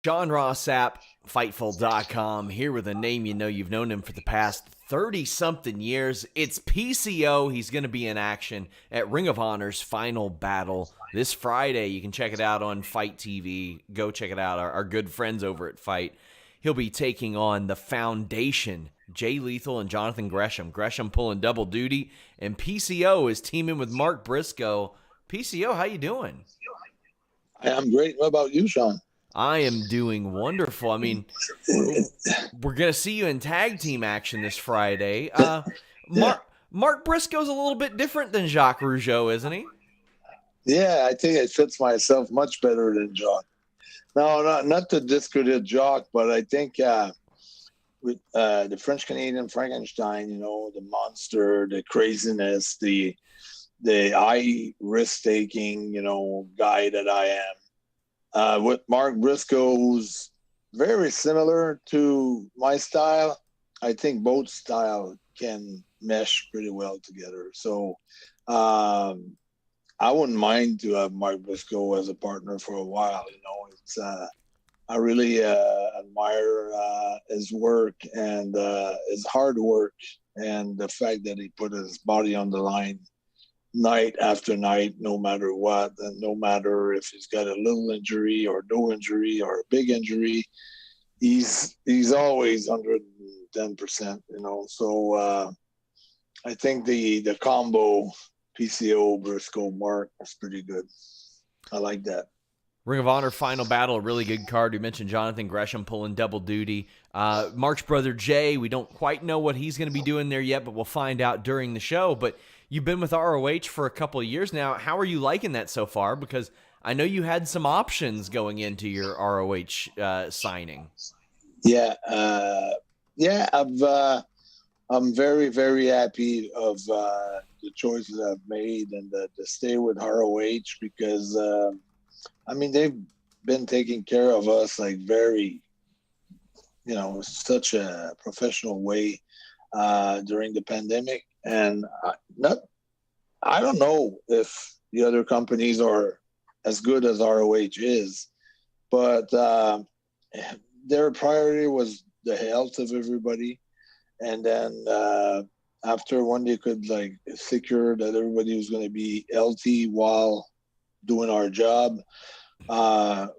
John Ross Sapp, Fightful.com, here with a name you know. You've known him for the past 30-something years. It's PCO. He's going to be in action at Ring of Honor's Final Battle this Friday. You can check it out on Fight TV. Go check it out. Our good friends over at Fight. He'll be taking on the Foundation, Jay Lethal and Jonathan Gresham. Gresham pulling double duty, and PCO is teaming with Mark Briscoe. PCO, how you doing? I'm great. What about you, Sean? I am doing wonderful. I mean, we're going to see you in tag team action this Friday. Mark Briscoe's a little bit different than Jacques Rougeau, isn't he? Yeah, I think it fits myself much better than Jock. No, not to discredit Jock, but I think with the French Canadian Frankenstein, the monster, the craziness, the high risk taking, guy that I am. With Mark Briscoe, who's very similar to my style, I think both style can mesh pretty well together. So I wouldn't mind to have Mark Briscoe as a partner for a while. It's I really admire his work and his hard work, and the fact that he put his body on the line night after night, no matter what, and no matter if he's got a little injury or no injury or a big injury, he's always 110%. So I think the combo PCO Briscoe Mark is pretty good. I like that. Ring of Honor Final Battle, a really good card. We mentioned Jonathan Gresham pulling double duty. Mark's brother Jay, we don't quite know what he's going to be doing there yet, but we'll find out during the show. But you've been with ROH for a couple of years now. How are you liking that so far? Because I know you had some options going into your ROH signing. Yeah, I'm very, very happy of the choices I've made and to stay with ROH because they've been taking care of us like very, such a professional way during the pandemic. And I don't know if the other companies are as good as ROH is, but their priority was the health of everybody. And then after when they could secure that everybody was going to be healthy while doing our job,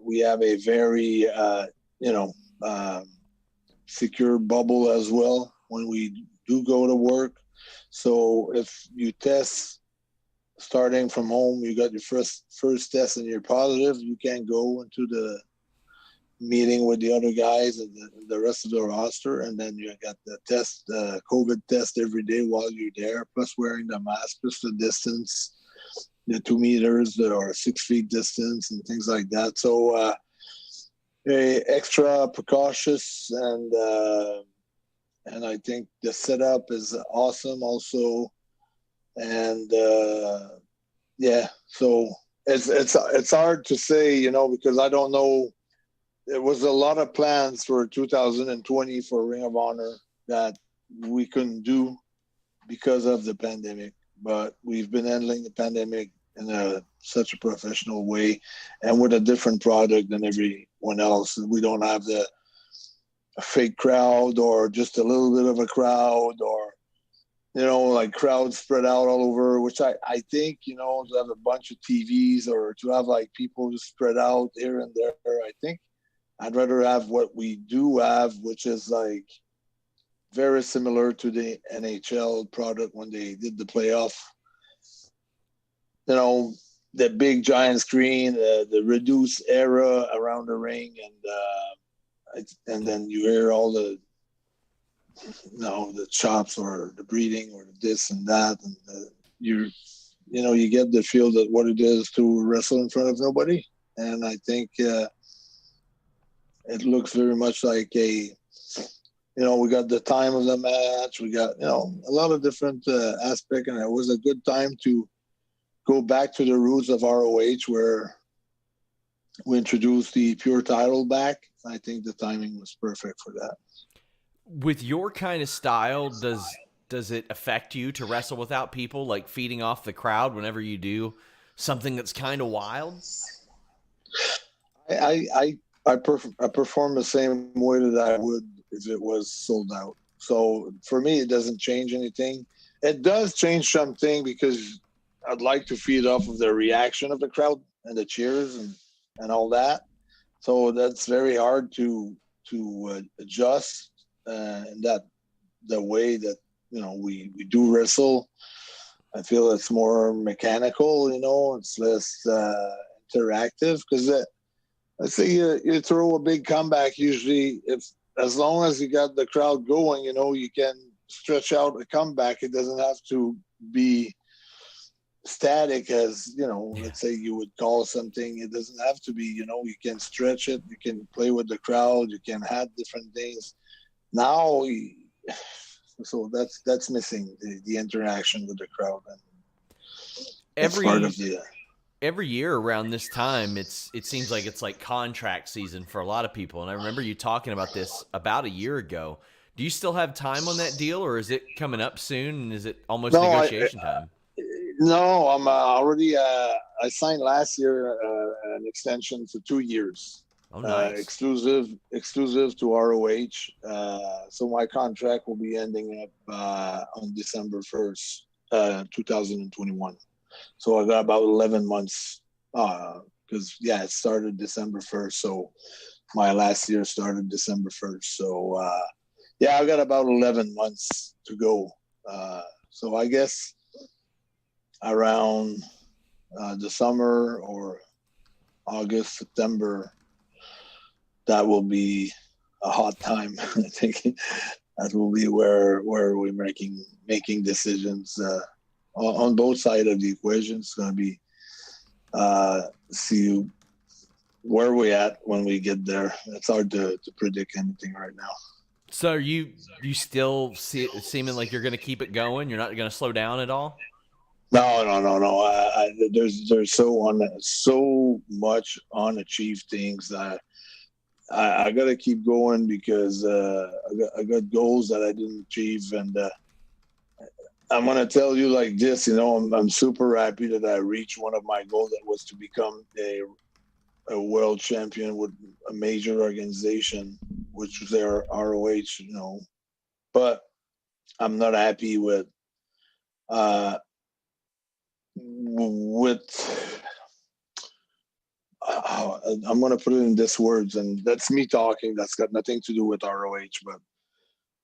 we have a very, secure bubble as well when we do go to work. So if you test starting from home, you got your first test and you're positive, you can't go into the meeting with the other guys and the rest of the roster. And then you got the test, COVID test every day while you're there, plus wearing the mask, plus the distance, the 2 meters or 6 feet distance and things like that. So extra precautious, and I think the setup is awesome also. And so it's hard to say, because I don't know. There was a lot of plans for 2020 for Ring of Honor that we couldn't do because of the pandemic, but we've been handling the pandemic in such a professional way and with a different product than everyone else. We don't have a fake crowd or just a little bit of a crowd or, crowds spread out all over, which I think, to have a bunch of TVs or to have people just spread out here and there, I think I'd rather have what we do have, which is very similar to the NHL product when they did the playoff. The big giant screen, the reduced area around the ring, and then you hear all the chops or the breathing or this and that, and you get the feel that what it is to wrestle in front of nobody, and I think it looks very much like we got the time of the match, we got a lot of different aspects, and it was a good time to go back to the roots of ROH where we introduced the pure title back. I think the timing was perfect for that. With your kind of style, does it affect you to wrestle without people, like feeding off the crowd whenever you do something that's kind of wild? I I perform the same way that I would if it was sold out. So for me, it doesn't change anything. It does change something because I'd like to feed off of the reaction of the crowd and the cheers and all that. So that's very hard to adjust in that the way that we do wrestle. I feel it's more mechanical. It's less interactive because let's say you throw a big comeback. Usually, if as long as you got the crowd going, you can stretch out a comeback. It doesn't have to be static as Yeah. let's say you would call something. It doesn't have to be. You can stretch it. You can play with the crowd. You can have different things. Now, so that's missing the interaction with the crowd, and it's part of Every the. every year around this time, it seems like it's like contract season for a lot of people. And I remember you talking about this about a year ago. Do you still have time on that deal, or is it coming up soon? And is it almost No, negotiation time? no, I'm already. I signed last year an extension for 2 years, Oh, nice. exclusive to ROH. So my contract will be ending up on December 1st, 2021. So I got about 11 months. Because it started December 1st. So my last year started December 1st. So I got about 11 months to go. So I guess around the summer or August, September, that will be a hot time. I think that will be where we're making decisions on both sides of the equation. It's going to be see where we at when we get there. It's hard to predict anything right now. So you still seeming like you're going to keep it going? You're not going to slow down at all? No, no, no, no. There's so much unachieved things that I got to keep going because I got goals that I didn't achieve, and I'm gonna tell you like this. I'm super happy that I reached one of my goals that was to become a world champion with a major organization, which was their ROH. But I'm not happy uh, with I'm going to put it in this words, and that's me talking. That's got nothing to do with ROH, but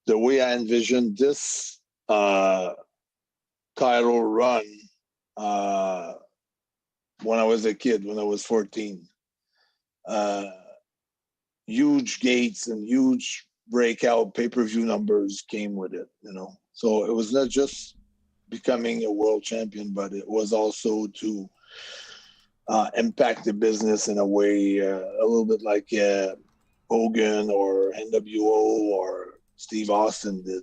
the way I envisioned this title run uh, when I was a kid, when I was 14, uh, huge gates and huge breakout pay-per-view numbers came with it. So it was not just becoming a world champion, but it was also to impact the business in a way a little bit like Hogan or NWO or Steve Austin did.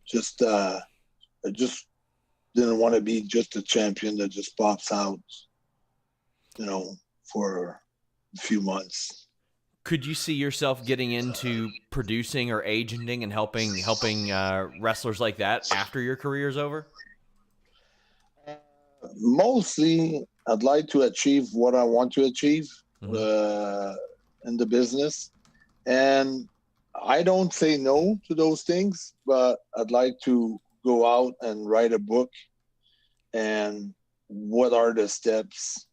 Just I just didn't want to be just a champion that just pops out, for a few months. Could you see yourself getting into producing or agenting and helping wrestlers like that after your career's over? Mostly, I'd like to achieve what I want to achieve Hmm. uh, in the business, and I don't say no to those things, but I'd like to go out and write a book and what are the steps,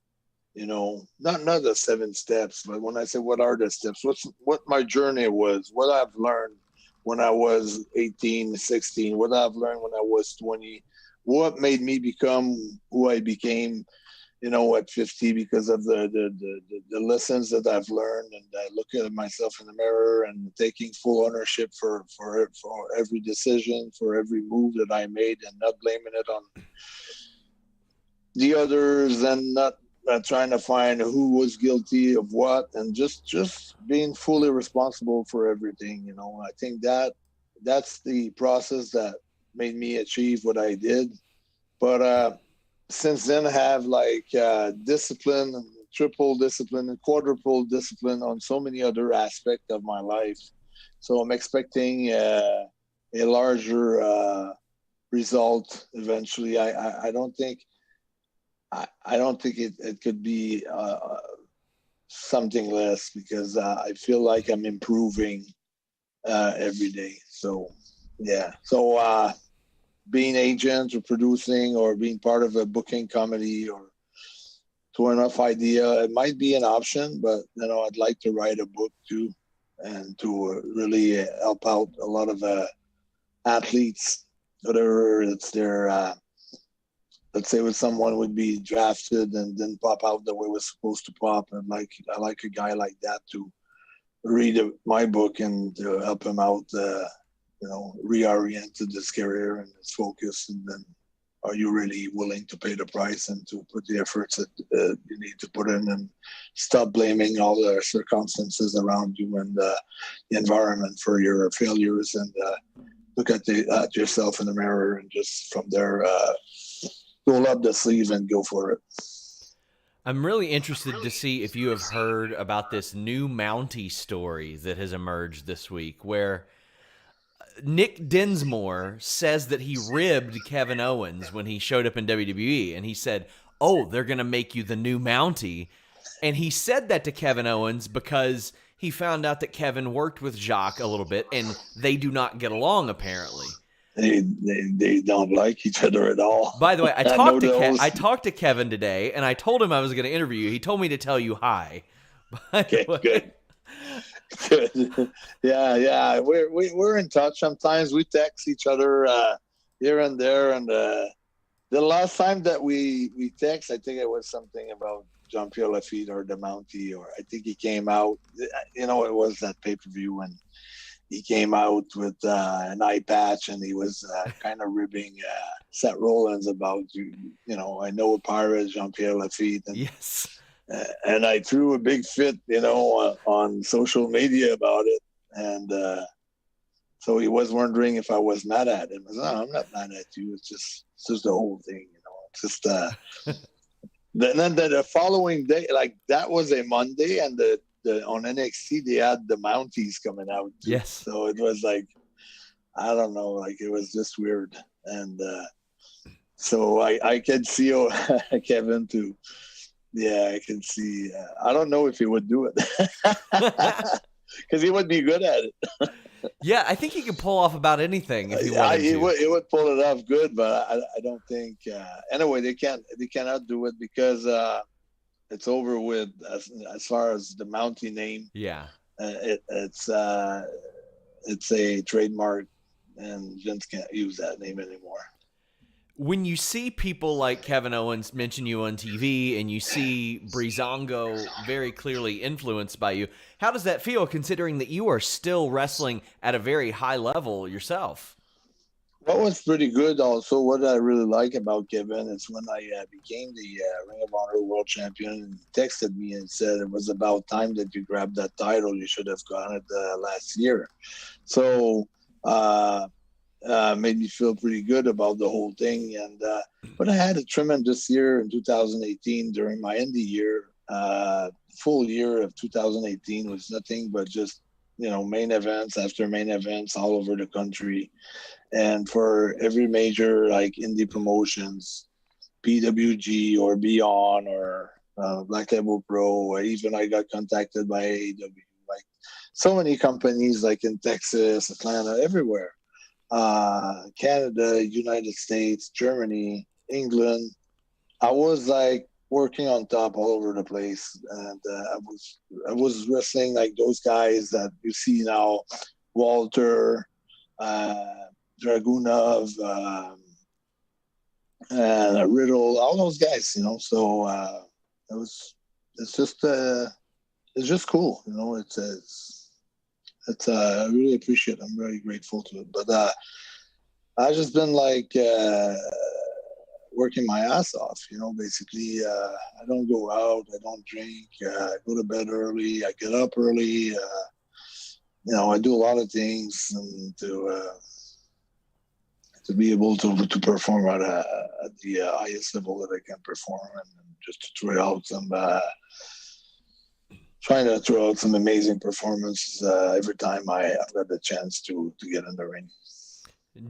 not the 7 steps, but when I say what are the steps, what my journey was, what I've learned when I was 18, 16, what I've learned when I was 20, what made me become who I became, at 50 because of the lessons that I've learned. And I look at myself in the mirror and taking full ownership for every decision, for every move that I made, and not blaming it on the others, and not trying to find who was guilty of what, and just being fully responsible for everything. I think that's the process that made me achieve what I did. But since then, I have like discipline, triple discipline, and quadruple discipline on so many other aspects of my life. So I'm expecting a larger result eventually. I don't think it could be something less because I feel like I'm improving every day. So yeah. So being agent or producing or being part of a booking committee or to enough idea, it might be an option. But I'd like to write a book too, and to really help out a lot of athletes, whatever it's their. Let's say when someone would be drafted and then pop out the way it was supposed to pop, and I like a guy like that to read my book and to help him out, reoriented his career and his focus, and then are you really willing to pay the price and to put the efforts that you need to put in, and stop blaming all the circumstances around you and the environment for your failures, and look at yourself in the mirror, and just from there roll up the sleeve and go for it. I'm really interested to see if you have heard about this new Mountie story that has emerged this week, where Nick Dinsmore says that he ribbed Kevin Owens when he showed up in WWE, and he said, "Oh, they're going to make you the new Mountie." And he said that to Kevin Owens because he found out that Kevin worked with Jacques a little bit, and they do not get along, apparently. They don't like each other at all. By the way, I talked to Kevin today, and I told him I was going to interview you. He told me to tell you hi. Okay, good. Good. Yeah. We're in touch. Sometimes we text each other here and there. And the last time that we text, I think it was something about Jean-Pierre Lafitte or the Mountie, or I think he came out. It was that pay-per-view when he came out with an eye patch, and he was kind of ribbing Seth Rollins about I know a pirate, Jean-Pierre Lafitte, and yes. And I threw a big fit, on social media about it. And so he was wondering if I was mad at him. I said, no, I'm not mad at you. It's just the whole thing, It's just then the following day, like that was a Monday, and the on NXT they had the Mounties coming out too. Yes. So it was like, I don't know, like it was just weird. And so I could see Kevin too. Yeah, I can see. I don't know if he would do it because he would be good at it. Yeah, I think he could pull off about anything if he wanted to. He would pull it off good, but I don't think. Anyway, they cannot do it because it's over with as far as the Mountie name. Yeah, it's a trademark, and Vince can't use that name anymore. When you see people like Kevin Owens mention you on TV, and you see Breezango very clearly influenced by you, how does that feel, considering that you are still wrestling at a very high level yourself? What was pretty good also, what I really like about Kevin is when I became the Ring of Honor World Champion, and he texted me and said it was about time that you grabbed that title. You should have gotten it last year. So made me feel pretty good about the whole thing. And but I had a tremendous year in 2018 during my indie year. Full year of 2018 was nothing but just main events after main events all over the country, and for every major like indie promotions, PWG or Beyond or Black Label Pro. Even I got contacted by AEW, like so many companies, like in Texas, Atlanta, everywhere. Canada, United States, Germany, England. I was like working on top all over the place, and I was wrestling like those guys that you see now, Walter, Dragunov, and Riddle, all those guys, So it's just cool, It's I really appreciate it. I'm very grateful to it. But I've just been like working my ass off, basically. I don't go out, I don't drink, I go to bed early, I get up early, I do a lot of things, and to be able to perform at the highest level that I can perform, and just to throw out trying to throw out some amazing performances every time I've got the chance to get in the ring.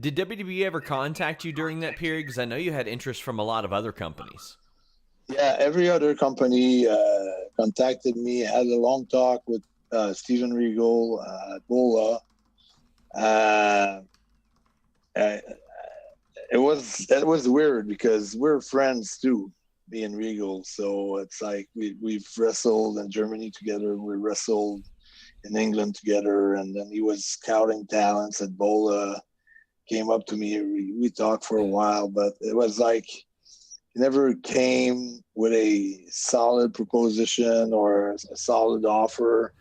Did WWE ever contact you during that period? Because I know you had interest from a lot of other companies. Yeah, every other company contacted me. Had a long talk with Steven Regal, Bola. Uh, uh, it was weird because we're friends too, me and Regal. So it's like we've wrestled in Germany together. We wrestled in England together, and then he was scouting talents at Bola. Came up to me. We talked for a while, but it was like he never came with a solid proposition or a solid offer.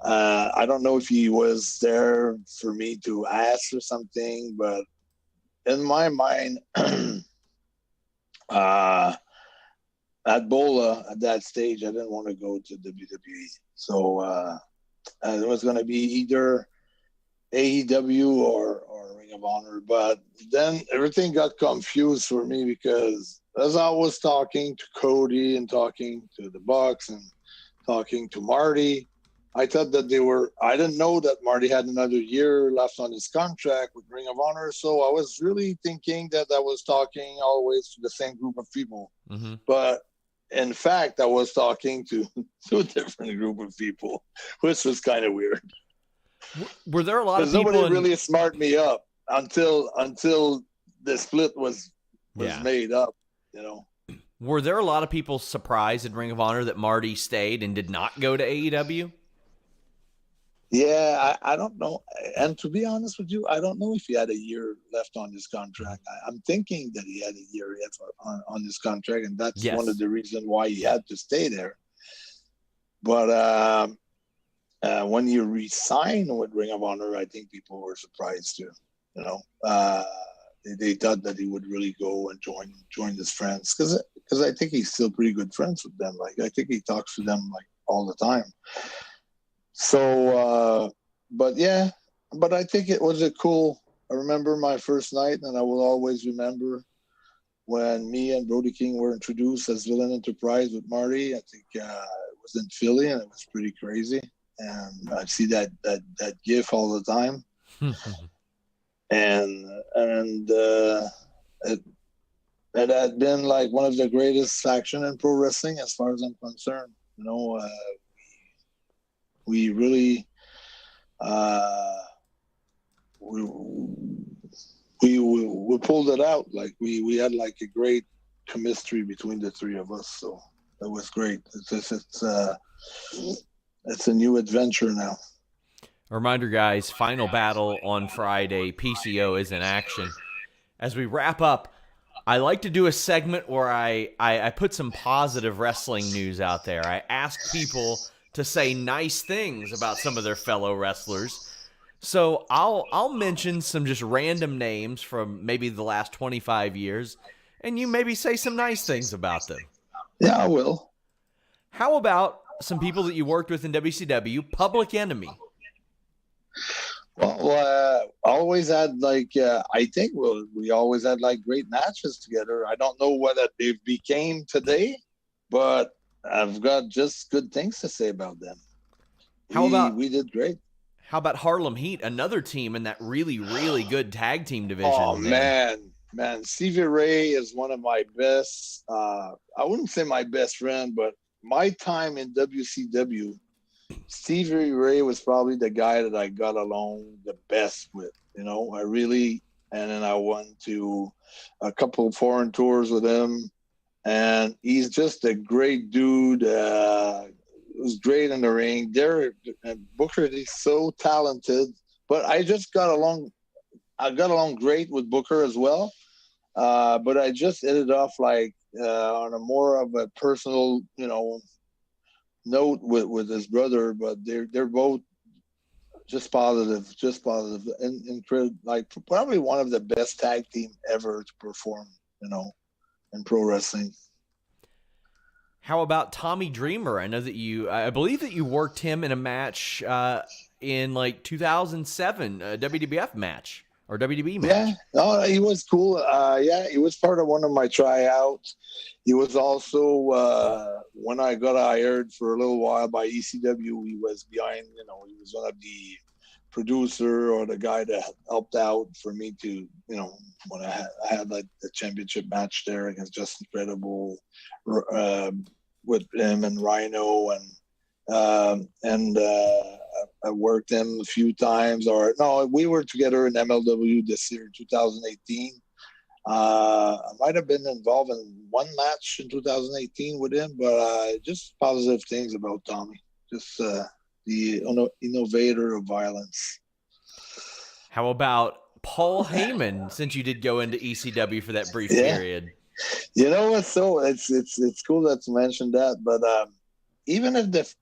I don't know if he was there for me to ask for something, but in my mind, uh, at Bola at that stage, I didn't want to go to WWE. So it was going to be either AEW or Ring of Honor. But then everything got confused for me because as I was talking to Cody and talking to the Bucks and talking to Marty, I thought that I didn't know that Marty had another year left on his contract with Ring of Honor. So I was really thinking that I was talking always to the same group of people. Mm-hmm. But in fact, I was talking to a different group of people, which was kind of weird. Were there a lot of people? Nobody really smarted me up until the split was made up. Were there a lot of people surprised in Ring of Honor that Marty stayed and did not go to AEW? Yeah, I don't know. And to be honest with you, I don't know if he had a year left on his contract. I'm thinking that he had a year left on his contract, and that's one of the reasons why he had to stay there. But when you resign with Ring of Honor, I think people were surprised too. They thought that he would really go and join his friends because I think he's still pretty good friends with them. Like I think he talks to them like all the time. So, but I think it was I remember my first night, and I will always remember when me and Brody King were introduced as Villain Enterprise with Marty. I think it was in Philly, and it was pretty crazy. And I see that GIF all the time. and it had been like one of the greatest faction in pro wrestling as far as I'm concerned. We really we pulled it out. Like we had like a great chemistry between the three of us. So it was great. It's a new adventure now. A reminder, guys, final battle on Friday. PCO is in action. As we wrap up, I like to do a segment where I put some positive wrestling news out there. I ask people to say nice things about some of their fellow wrestlers. So I'll mention some just random names from maybe the last 25 years, and you maybe say some nice things about them. Yeah, I will. How about some people that you worked with in WCW? Public Enemy. Well, always had like I think we always had like great matches together. I don't know what they became today, but I've got just good things to say about them. We did great. How about Harlem Heat, another team in that really, really good tag team division? Oh, man. Stevie Ray is one of my best, I wouldn't say my best friend, but my time in WCW, Stevie Ray was probably the guy that I got along the best with. And then I went to a couple of foreign tours with him, and he's just a great dude. It was great in the ring. Booker is so talented, but I got along great with Booker as well. But I just ended off like on a more of a personal, note with his brother. But they're both just positive, and like probably one of the best tag team ever to perform, in pro wrestling. How about Tommy Dreamer? I believe that you worked him in a match in like 2007, a WWF match. or WDB match? Yeah, no, he was cool. Yeah, he was part of one of my tryouts. He was also when I got hired for a little while by ECW. He was behind. He was one of the producer or the guy that helped out for me to, when I had like the championship match there against Just Incredible, with him and Rhino and I worked him a few times. Or no, we were together in MLW this year, 2018. I might have been involved in one match in 2018 with him, but just positive things about Tommy. Just the innovator of violence. How about Paul Heyman? Since you did go into ECW for that brief period, So it's cool that you mentioned that. But even if the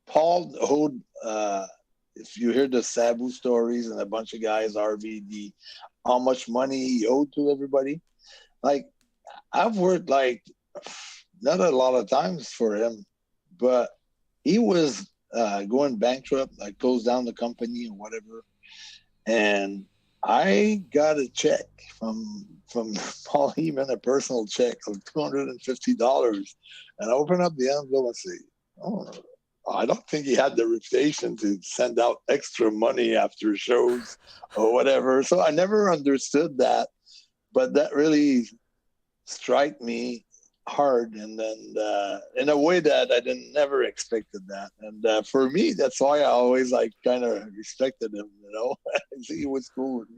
Paul owed, if you hear the Sabu stories and a bunch of guys, RVD, how much money he owed to everybody. Like, I've worked like not a lot of times for him, but he was going bankrupt, like closed down the company or whatever. And I got a check from Paul Heyman, a personal check of $250. And I opened up the envelope and say, oh, I don't think he had the reputation to send out extra money after shows or whatever. So I never understood that, but that really struck me hard, and then in a way that I never expected that. And for me, that's why I always kind of respected him. He was cool with me.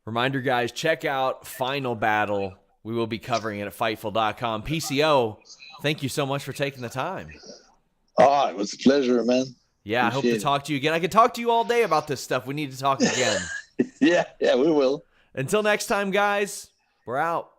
Reminder, guys, check out Final Battle. We will be covering it at Fightful.com. PCO, thank you so much for taking the time. Oh, it was a pleasure, man. Yeah, I hope to talk to you again. I could talk to you all day about this stuff. We need to talk again. Yeah, we will. Until next time, guys, we're out.